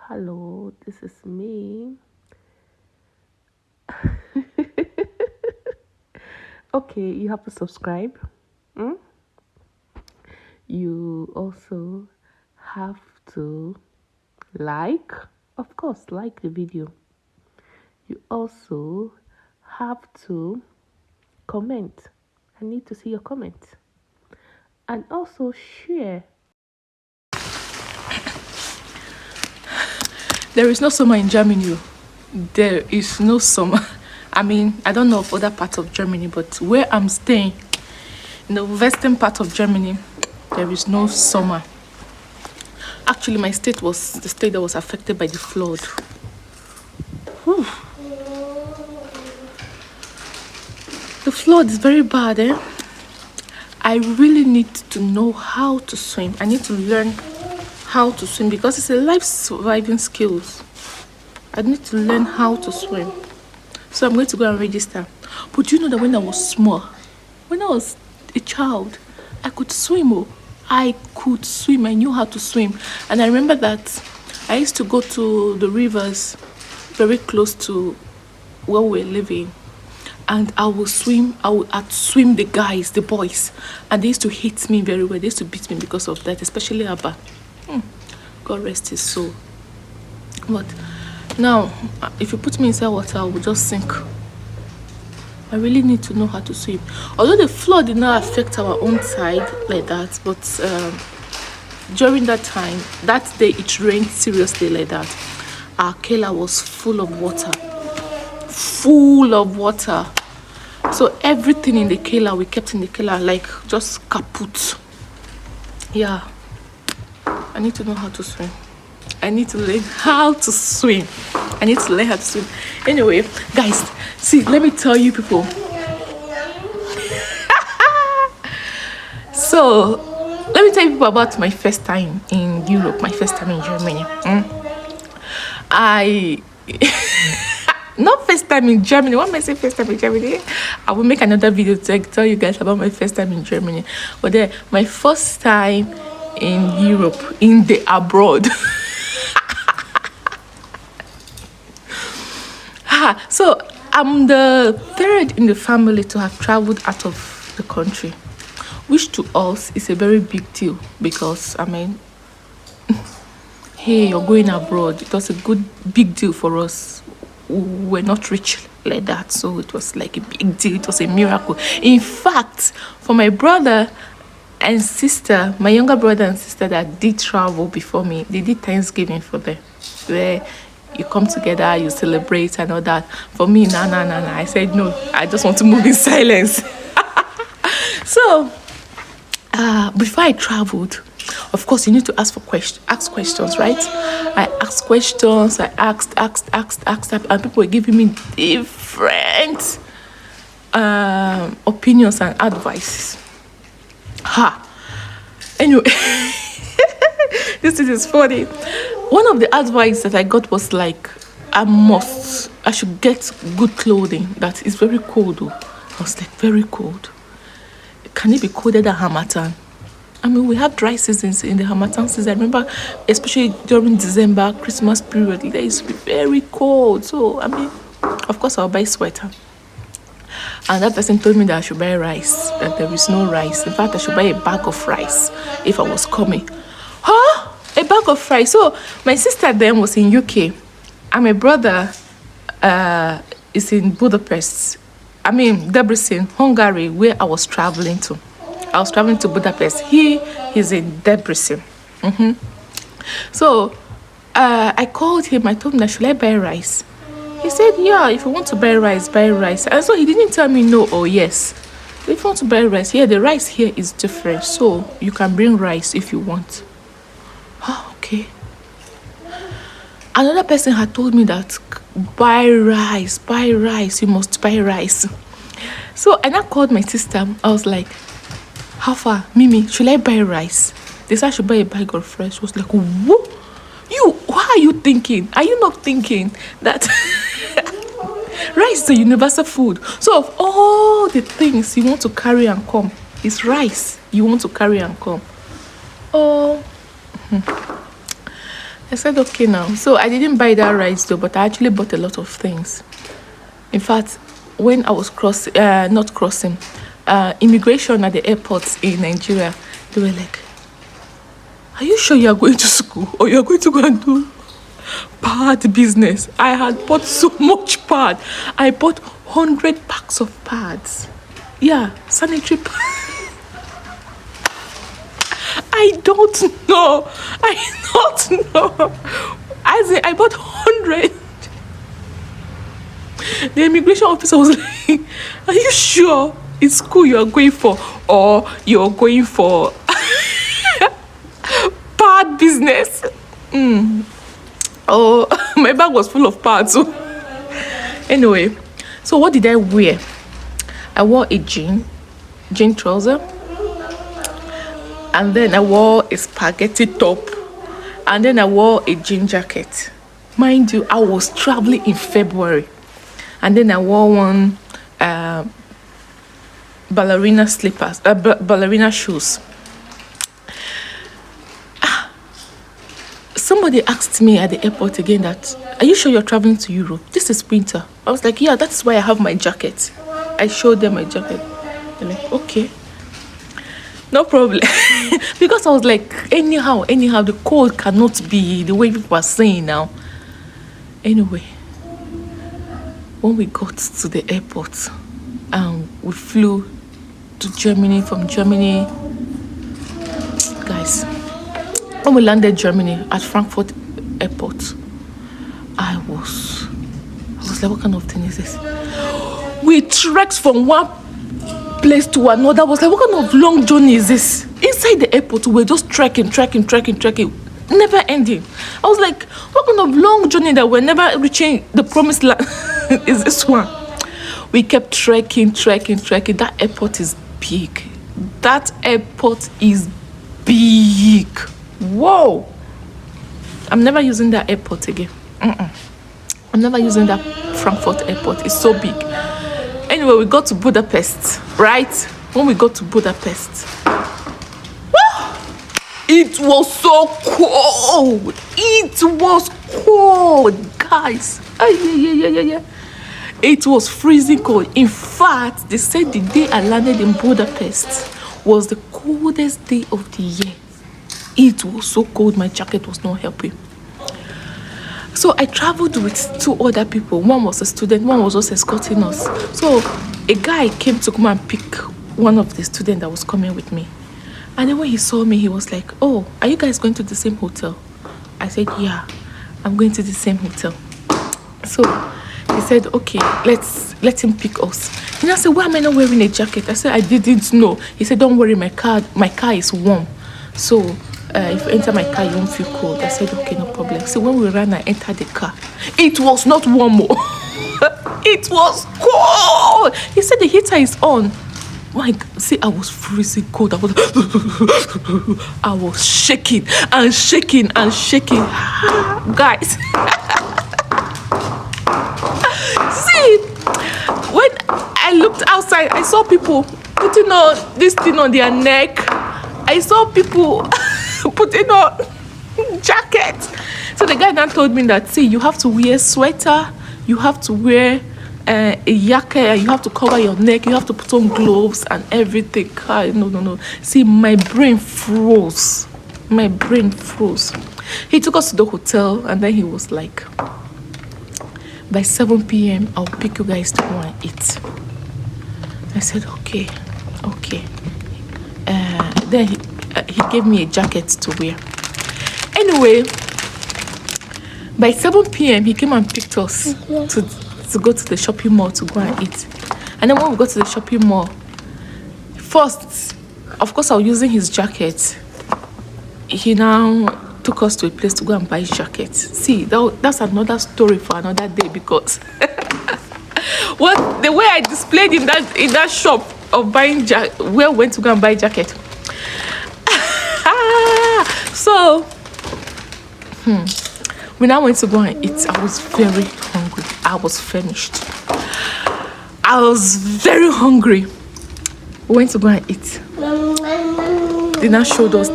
Hello, this is me. Okay, you have to subscribe. Mm? You also have to like, of course, like the video. You also have to comment. I need to see your comment. And also share. There is no summer in Germany. There is no summer. I mean, I don't know of other parts of Germany, but where I'm staying, in the western part of Germany, there is no summer. Actually, my state was the state that was affected by the flood. Whew. The flood is very bad, eh? I really need to know how to swim. I need to learn how to swim because it's a life surviving skills. I need to learn how to swim. So I'm going to go and register. But do you know that when I was small, when I was a child, I could swim. Oh, I could swim. I knew how to swim. And I remember that I used to go to the rivers very close to where we were living. And I would swim, I'd swim the guys, the boys. And they used to hate me very well. They used to beat me because of that, especially Abba. God rest his soul. But now, if you put me inside water, I will just sink. I really need to know how to swim. Although the flood did not affect our own side like that, but during that time, that day it rained seriously like that. Our Kela was full of water. Full of water. So everything in the Kela, we kept in the Kela, like just kaput. Yeah. I need to know how to swim. I need to learn how to swim. I need to learn how to swim. Anyway, guys, see, let me tell you people. So, let me tell you people about my first time in Europe, my first time in Germany. I not first time in Germany. What am I saying first time in Germany? I will make another video to tell you guys about my first time in Germany. But then my first time in Europe, in the abroad. So I'm the third in the family to have traveled out of the country, which to us is a very big deal because I mean, hey, you're going abroad. It was a big deal for us. We're not rich like that, so it was like a big deal. It was a miracle. In fact, for my brother and sister, my younger brother and sister that did travel before me, they did Thanksgiving for them, where you come together, you celebrate and all that. For me, nah. I said no. I just want to move in silence. So, before I traveled, of course, you need to ask questions, right? I asked questions. I asked, and people were giving me different opinions and advice. Anyway, this is funny. One of the advice that I got was like, I should get good clothing that is very cold. Though. I was like, very cold. Can it be colder than Hamatan? I mean, we have dry seasons in the Hamatan season. I remember, especially during December, Christmas period, it used to be very cold. So, I mean, of course, I'll buy sweater. And that person told me that I should buy rice, that there is no rice. In fact, I should buy a bag of rice if I was coming. Huh? A bag of rice. So, my sister then was in UK. And my brother is in Budapest. I mean, Debrecen, Hungary, where I was traveling to. I was traveling to Budapest. He is in Debrecen. So I called him. I told him that should I buy rice? He said, yeah, if you want to buy rice, buy rice. And so he didn't tell me no or yes. If you want to buy rice, yeah, the rice here is different. So you can bring rice if you want. Oh, okay. Another person had told me that buy rice, you must buy rice. So and I called my sister. I was like, how far? Mimi, should I buy rice? They said I should buy a bag of rice. She was like, what? What are you thinking? Are you not thinking that rice is a universal food? So of all the things you want to carry and come, it's rice you want to carry and come. Oh. I said, okay now. So I didn't buy that rice though, but I actually bought a lot of things. In fact, when I was immigration at the airports in Nigeria, they were like, are you sure you are going to school or you are going to go and do pad business? I had bought so much pad. I bought 100 packs of pads. Yeah, sanitary pads. I don't know. I bought 100. The immigration officer was like, are you sure it's school you are going for or you're going for pad business? Oh, my bag was full of pads. So anyway, so what did I wear? I wore a jean trouser, and then I wore a spaghetti top, and then I wore a jean jacket. Mind you, I was traveling in February, and then I wore one ballerina slippers, ballerina shoes. Somebody asked me at the airport again that, are you sure you're traveling to Europe? This is winter. I was like, yeah, that's why I have my jacket. I showed them my jacket. They're like, okay, no problem. Because I was like, anyhow, the cold cannot be the way people are saying now. Anyway, when we got to the airport, we flew to Germany. From Germany, guys, when we landed Germany at Frankfurt airport, I was like, what kind of thing is this? We trekked from one place to another. I was like, what kind of long journey is this? Inside the airport, we were just trekking, never ending. I was like, what kind of long journey that we're never reaching the promised land is this one? We kept trekking. That airport is big. Whoa! I'm never using that airport again. I'm never using that Frankfurt airport. It's so big. Anyway, we got to Budapest, right? When we got to Budapest, it was so cold. It was cold, guys. Yeah. It was freezing cold. In fact, they said the day I landed in Budapest was the coldest day of the year. It was so cold, my jacket was not helping. So I traveled with two other people. One was a student, one was just escorting us. So a guy came to come and pick one of the students that was coming with me. And then when he saw me, he was like, oh, are you guys going to the same hotel? I said, yeah, I'm going to the same hotel. So he said, okay, let him pick us. And I said, why am I not wearing a jacket? I said, I didn't know. He said, don't worry, my car is warm. So if you enter my car, you won't feel cold. I said, okay, no problem. So when we ran, I entered the car. It was not warm. It was cold. He said the heater is on. My God, see, I was freezing cold. I was shaking. Guys. See, when I looked outside, I saw people putting on this thing on their neck. I saw people putting on jackets. So the guy now told me that, see, you have to wear sweater, you have to wear a yaka, you have to cover your neck, you have to put on gloves and everything. No. See, my brain froze. He took us to the hotel and then he was like, by 7 p.m. I'll pick you guys to go and eat. I said, okay. Then he gave me a jacket to wear. Anyway, by 7 p.m. he came and picked us to go to the shopping mall to go and eat. And then when we got to the shopping mall, first, of course, I was using his jacket. He now took us to a place to go and buy jackets. See, that's another story for another day, because the way I displayed in that shop of buying where we went to go and buy jacket. So we now went to go and eat. I was very hungry. I was famished. I was very hungry. We went to go and eat. They now showed us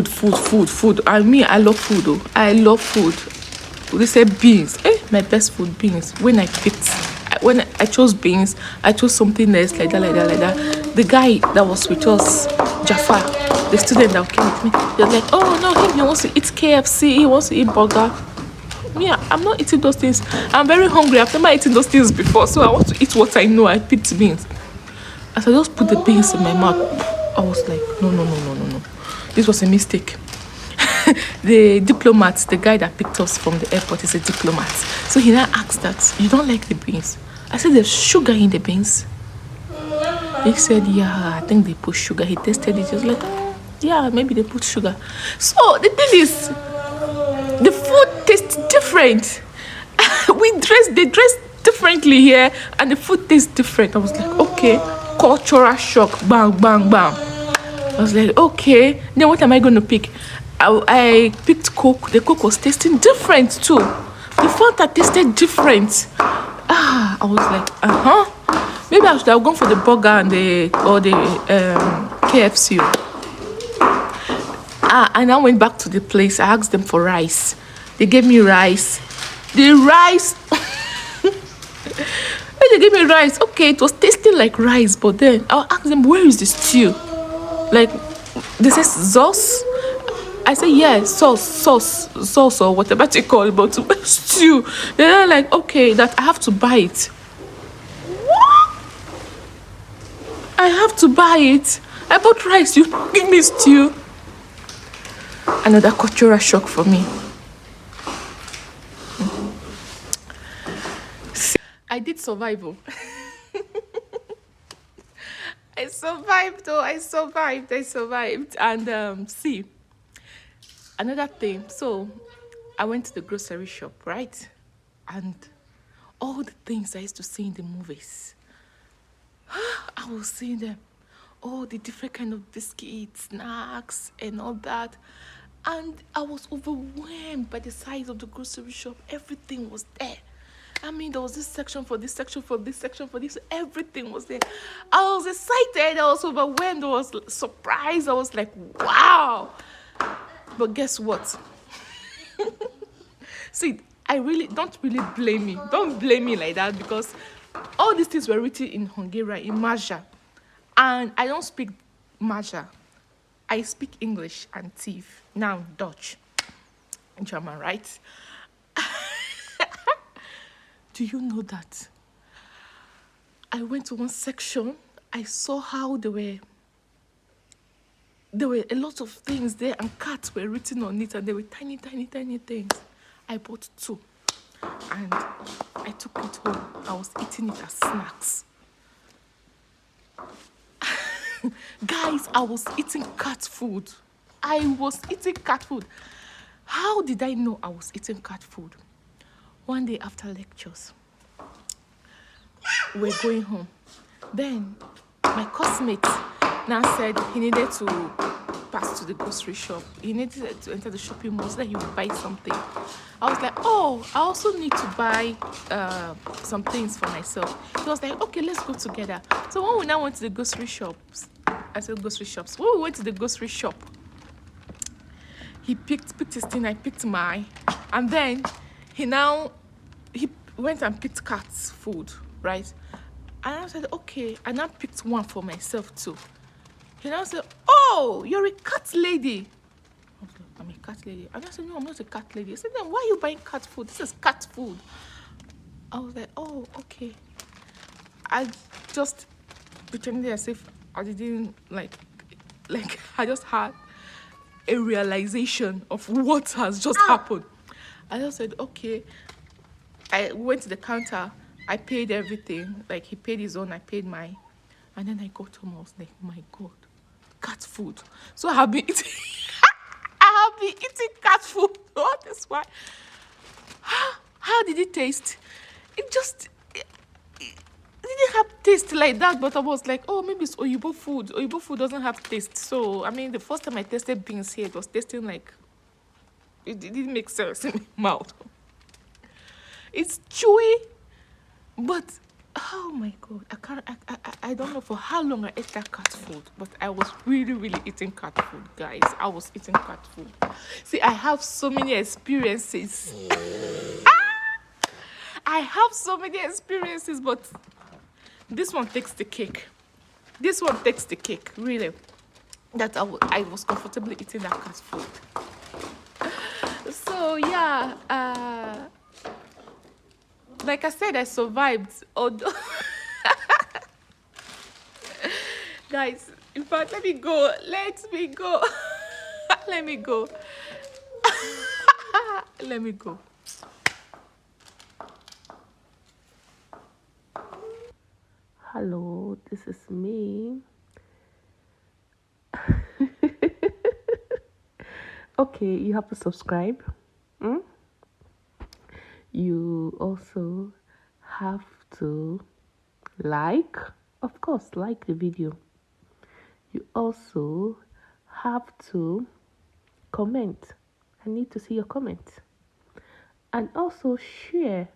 food. I mean, I love food, though. I love food. They say beans. My best food, beans. When I chose beans, I chose something else like that. The guy that was with us, Jafar, the student that came with me, he was like, oh no, he wants to eat KFC, he wants to eat burger. Yeah, I'm not eating those things. I'm very hungry. I've never eaten those things before, so I want to eat what I know. I picked beans. As I just put the beans in my mouth, I was like, no. This was a mistake. The diplomat, the guy that picked us from the airport, is a diplomat. So he now asked that, you don't like the beans? I said, there's sugar in the beans. He said, yeah, I think they put sugar. He tasted it. He was like, yeah, maybe they put sugar. So the thing is, the food tastes different. They dress differently here, and the food tastes different. I was like, okay, cultural shock, bang, bang, bang. I was like, okay, then what am I going to pick? I picked Coke. The Coke was tasting different too. The Fanta tasted different. I was like, maybe I should have gone for the burger and the KFC. And I went back to the place. I asked them for rice. They gave me rice. The rice. When they gave me rice, okay, it was tasting like rice, but then I'll ask them, where is the stew? Like, they say sauce. I say, yeah, sauce or whatever you call it, but stew. They're like, okay, that I have to buy it. What? I have to buy it. I bought rice, you give me stew. Another cultural shock for me. I did survival. I survived, though. I survived. And see, another thing. So I went to the grocery shop, right? And all the things I used to see in the movies, I was seeing them. All the different kind of biscuits, snacks, and all that. And I was overwhelmed by the size of the grocery shop. Everything was there. I mean, there was this section for this, section for this, section for this. Everything was there. I was excited. I was overwhelmed. I was surprised. I was like, wow. But guess what? See, don't really blame me. Don't blame me like that, because all these things were written in Hungarian, in Magyar. And I don't speak Magyar. I speak English and Tiv. Now Dutch and German, right? Do you know that? I went to one section. I saw how there were a lot of things there, and cats were written on it, and they were tiny things. I bought 2, and I took it home. I was eating it as snacks. Guys, I was eating cat food. How did I know I was eating cat food? One day after lectures, we're going home. Then my classmate now said he needed to pass to the grocery shop. He needed to enter the shopping mall so that he would buy something. I was like, oh, I also need to buy some things for myself. He was like, okay, let's go together. So when we now went to the grocery shops, when we went to the grocery shop, he picked his thing, I picked mine, and then he went and picked cat's food, right? And I said, okay, and I picked one for myself too. He now said, oh, you're a cat lady. I was like, I'm a cat lady. And I said, no, I'm not a cat lady. He said, then why are you buying cat food? This is cat food. I was like, oh, okay. I just pretended as if I didn't like I just had a realization of what has just happened. I just said, okay. I went to the counter. I paid everything. Like, he paid his own, I paid mine. And then I got home. I was like, my God, cat food. So I have been eating cat food all this while. How did it taste? It didn't have taste like that, but I was like, oh, maybe it's Oyibo food. Oyibo food doesn't have taste. So, I mean, the first time I tasted beans here, it was tasting like, it didn't make sense in my mouth. It's chewy, but Oh my god, I can't. I don't know for how long I ate that cat food, but I was really, really eating cat food, guys. I was eating cat food. See, I have so many experiences. I have so many experiences, but this one takes the cake. This one takes the cake, really. That I was comfortably eating that cat food. So yeah, like I said, I survived. Although, guys, in fact, let me go. Let me go. Let me go. Let me go. Hello, this is me. Okay, you have to subscribe. You also have to like, of course, like the video. You also have to comment. I need to see your comments. And also share